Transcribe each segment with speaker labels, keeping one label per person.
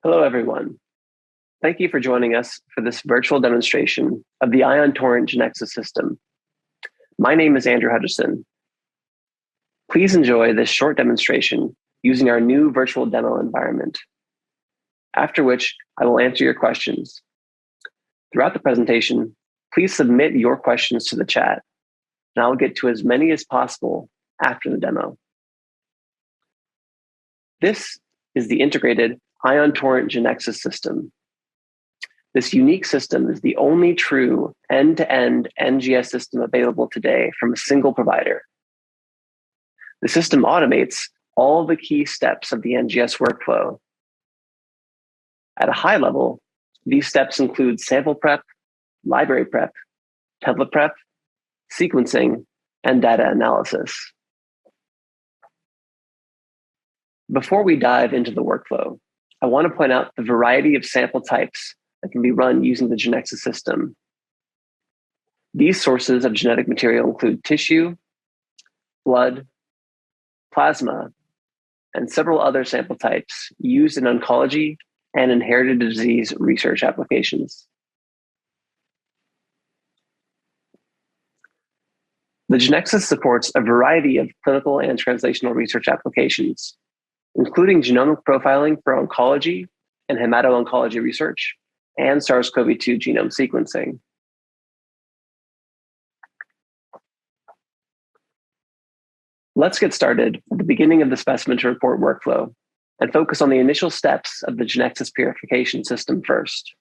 Speaker 1: Hello, everyone. Thank you for joining us for this virtual demonstration of the ion torrent Genexus system. My name is Andrew Hutchison. Please enjoy this short demonstration using our new virtual demo environment, after which I will answer your questions. Throughout the presentation, please submit your questions to the chat, and I will get to as many as possible after the demo. This is the integrated ion torrent Genexus system. This unique system is the only true end-to-end NGS system available today from a single provider. The system automates all the key steps of the NGS workflow. At a high level, these steps include sample prep, library prep, template prep, sequencing, and data analysis. Before we dive into the workflow, I want to point out the variety of sample types that can be run using the Genexus system. These sources of genetic material include tissue, blood, plasma, and several other sample types used in oncology and inherited disease research applications. The Genexus supports a variety of clinical and translational research applications, including genomic profiling for oncology and hemato-oncology research, and SARS-CoV-2 genome sequencing. Let's get started at the beginning of the specimen to report workflow and focus on the initial steps of the Genexus purification system first.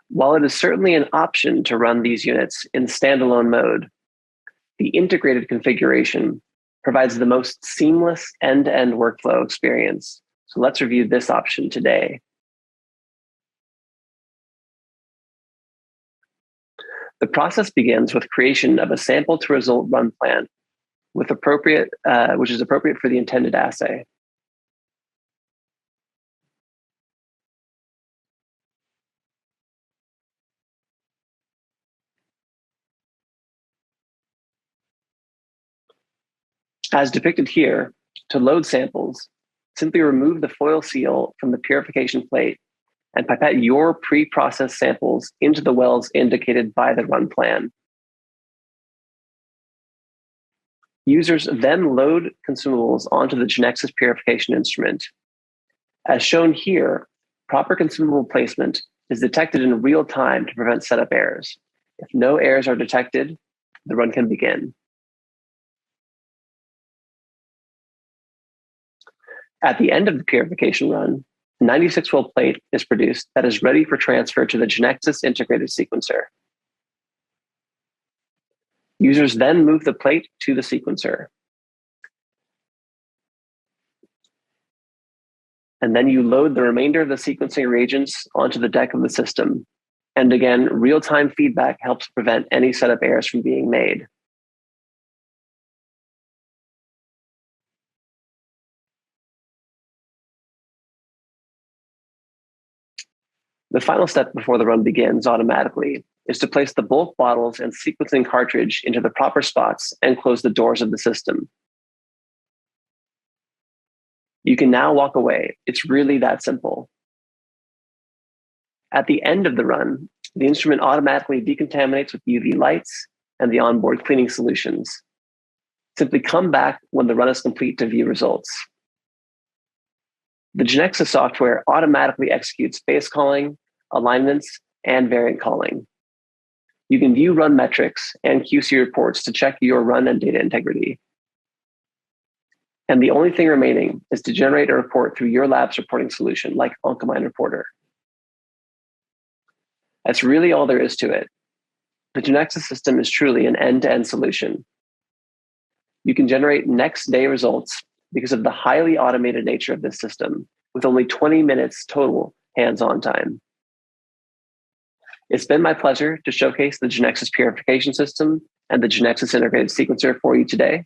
Speaker 1: While it is certainly an option to run these units in standalone mode, the integrated configuration provides the most seamless end-to-end workflow experience. So let's review this option today. The process begins with creation of a sample to result run plan with which is appropriate for the intended assay. As depicted here, to load samples, simply remove the foil seal from the purification plate and pipette your pre-processed samples into the wells indicated by the run plan. Users then load consumables onto the Genexus purification instrument. As shown here, proper consumable placement is detected in real time to prevent setup errors. If no errors are detected, the run can begin. At the end of the purification run, a 96-well plate is produced that is ready for transfer to the Genexus integrated sequencer. Users then move the plate to the sequencer. And then you load the remainder of the sequencing reagents onto the deck of the system. And again, real-time feedback helps prevent any setup errors from being made. The final step before the run begins automatically is to place the bulk bottles and sequencing cartridge into the proper spots and close the doors of the system. You can now walk away. It's really that simple. At the end of the run, the instrument automatically decontaminates with UV lights and the onboard cleaning solutions. Simply come back when the run is complete to view results. The Genexus software automatically executes base calling, alignments, and variant calling. You can view run metrics and QC reports to check your run and data integrity. And the only thing remaining is to generate a report through your lab's reporting solution, like Oncomine Reporter. That's really all there is to it. The Genexus system is truly an end-to-end solution. You can generate next day results because of the highly automated nature of this system, with only 20 minutes total hands-on time. It's been my pleasure to showcase the Genexus purification system and the Genexus integrated sequencer for you today.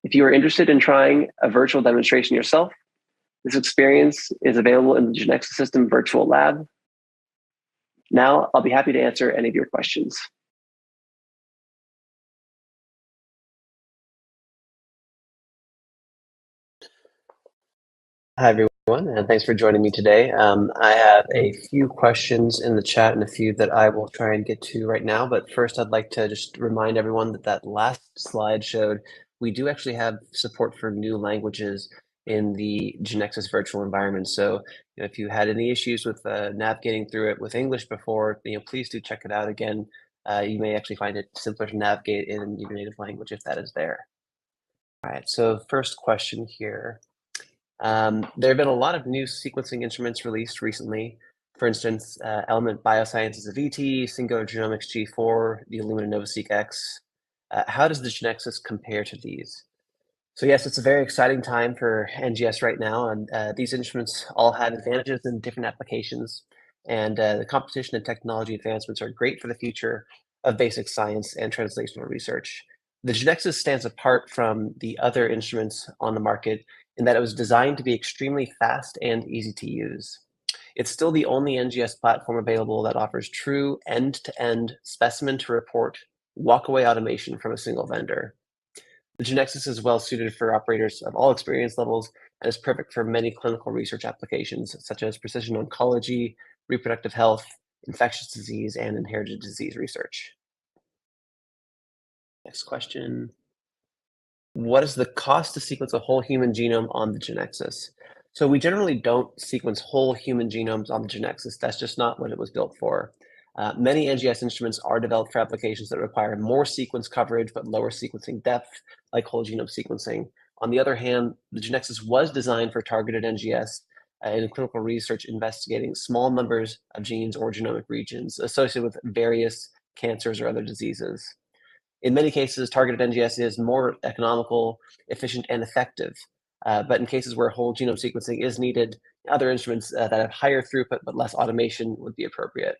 Speaker 1: If you are interested in trying a virtual demonstration yourself, this experience is available in the Genexus System virtual lab. Now, I'll be happy to answer any of your questions. Hi, everyone, and thanks for joining me today. I have a few questions in the chat and a few that I will try and get to right now. But first, I'd like to just remind everyone that that last slide showed we do actually have support for new languages in the Genexus virtual environment. So if you had any issues with navigating through it with English before, please do check it out again. You may actually find it simpler to navigate in your native language if that is there. All right, so first question here. There have been a lot of new sequencing instruments released recently. For instance, Element Biosciences of ET, Singular Genomics G4, the Illumina NovaSeq X. How does the Genexus compare to these? So yes, it's a very exciting time for NGS right now, and these instruments all have advantages in different applications. And the competition and technology advancements are great for the future of basic science and translational research. The Genexus stands apart from the other instruments on the market in that it was designed to be extremely fast and easy to use. It's still the only NGS platform available that offers true end-to-end specimen to report walkaway automation from a single vendor. The Genexus is well suited for operators of all experience levels and is perfect for many clinical research applications, such as precision oncology, reproductive health, infectious disease, and inherited disease research. Next question. What is the cost to sequence a whole human genome on the Genexus? So we generally don't sequence whole human genomes on the Genexus. That's just not what it was built for. Many NGS instruments are developed for applications that require more sequence coverage but lower sequencing depth, like whole genome sequencing. On the other hand, the Genexus was designed for targeted NGS in clinical research investigating small numbers of genes or genomic regions associated with various cancers or other diseases. In many cases, targeted NGS is more economical, efficient, and effective. But in cases where whole genome sequencing is needed, other instruments that have higher throughput but less automation would be appropriate.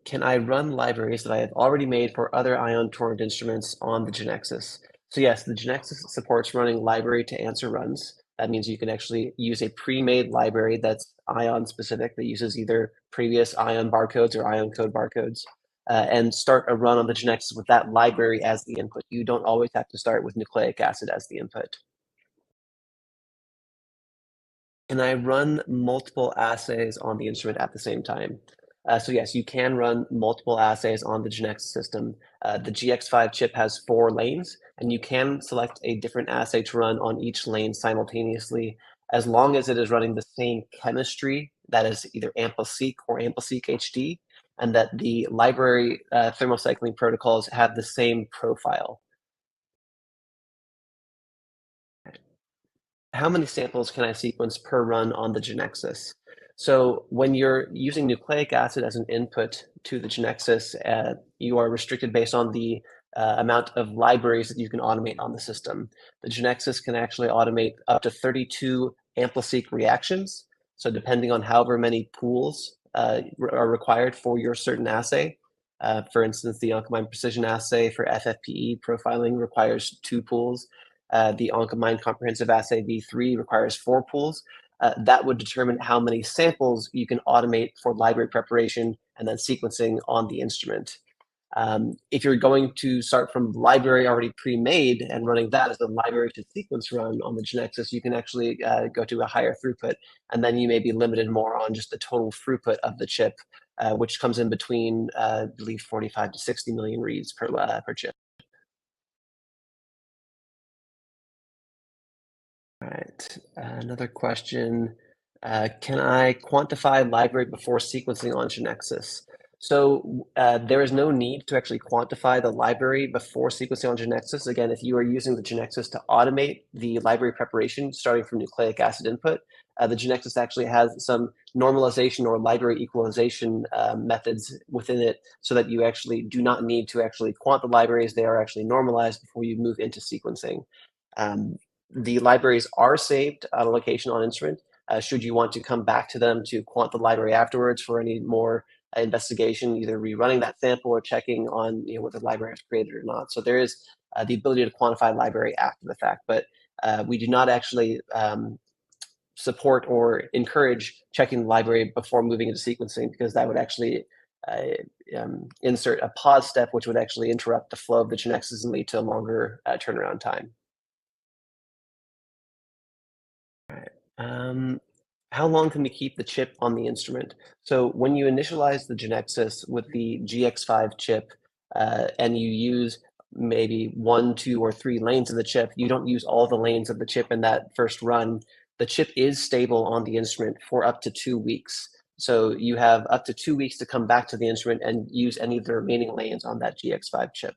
Speaker 1: Can I run libraries that I have already made for other ion torrent instruments on the Genexus? So yes, the Genexus supports running library to answer runs. That means you can actually use a pre-made library that's ion specific that uses either previous ion barcodes or ion code barcodes and start a run on the Genexus with that library as the input. You don't always have to start with nucleic acid as the input. Can I run multiple assays on the instrument at the same time? So yes, you can run multiple assays on the Genexus system. The GX5 chip has 4 lanes, and you can select a different assay to run on each lane simultaneously, as long as it is running the same chemistry, that is either AmpliSeq or AmpliSeq HD, and that the library thermocycling protocols have the same profile. How many samples can I sequence per run on the Genexus? So when you're using nucleic acid as an input to the Genexus, you are restricted based on the amount of libraries that you can automate on the system. The Genexus can actually automate up to 32 AmpliSeq reactions. So depending on however many pools are required for your certain assay, for instance, the Oncomine Precision Assay for FFPE profiling requires 2 pools. The Oncomine Comprehensive Assay V3 requires 4 pools. That would determine how many samples you can automate for library preparation and then sequencing on the instrument. If you're going to start from library already pre-made and running that as a library to sequence run on the Genexus, you can actually go to a higher throughput, and then you may be limited more on just the total throughput of the chip, which comes in between, I believe, 45 to 60 million reads per chip. All right, another question. Can I quantify library before sequencing on Genexus? So there is no need to actually quantify the library before sequencing on Genexus. Again, if you are using the Genexus to automate the library preparation starting from nucleic acid input, the Genexus actually has some normalization or library equalization methods within it so that you actually do not need to actually quant the libraries. They are actually normalized before you move into sequencing. The libraries are saved at a location on instrument. Should you want to come back to them to quant the library afterwards for any more investigation, either rerunning that sample or checking on whether the library is created or not. So there is the ability to quantify library after the fact, but we do not actually support or encourage checking the library before moving into sequencing, because that would actually insert a pause step, which would actually interrupt the flow of the Genexus and lead to a longer turnaround time. How long can we keep the chip on the instrument? So when you initialize the Genexus with the GX5 chip, and you use maybe 1, 2, or 3 lanes of the chip, you don't use all the lanes of the chip in that first run. The chip is stable on the instrument for up to 2 weeks. So you have up to 2 weeks to come back to the instrument and use any of the remaining lanes on that GX5 chip.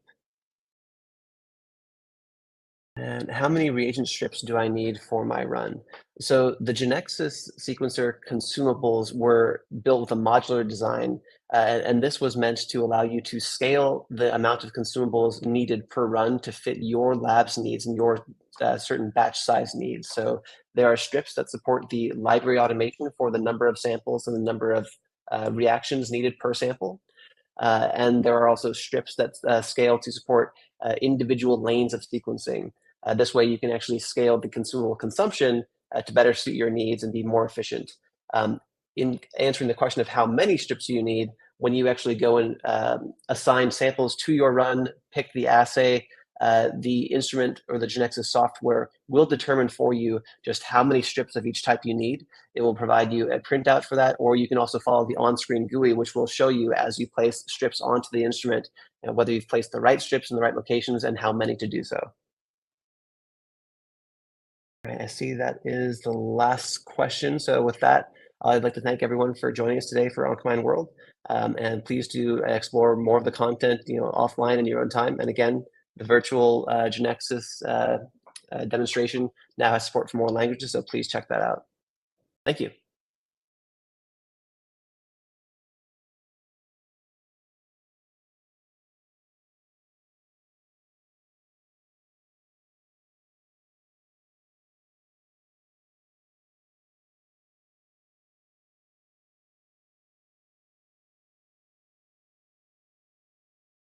Speaker 1: And how many reagent strips do I need for my run? So the Genexus sequencer consumables were built with a modular design, and this was meant to allow you to scale the amount of consumables needed per run to fit your lab's needs and your certain batch size needs. So there are strips that support the library automation for the number of samples and the number of reactions needed per sample. And there are also strips that scale to support individual lanes of sequencing. This way you can actually scale the consumable consumption to better suit your needs and be more efficient. In answering the question of how many strips you need, when you actually go and assign samples to your run, pick the assay, the instrument or the Genexus software will determine for you just how many strips of each type you need. It will provide you a printout for that, or you can also follow the on-screen GUI, which will show you as you place strips onto the instrument, whether you've placed the right strips in the right locations and how many to do so. All right, I see that is the last question. So with that, I'd like to thank everyone for joining us today for Oncomine World. And please do explore more of the content, offline in your own time. And again, the virtual Genexus demonstration now has support for more languages, so please check that out. Thank you.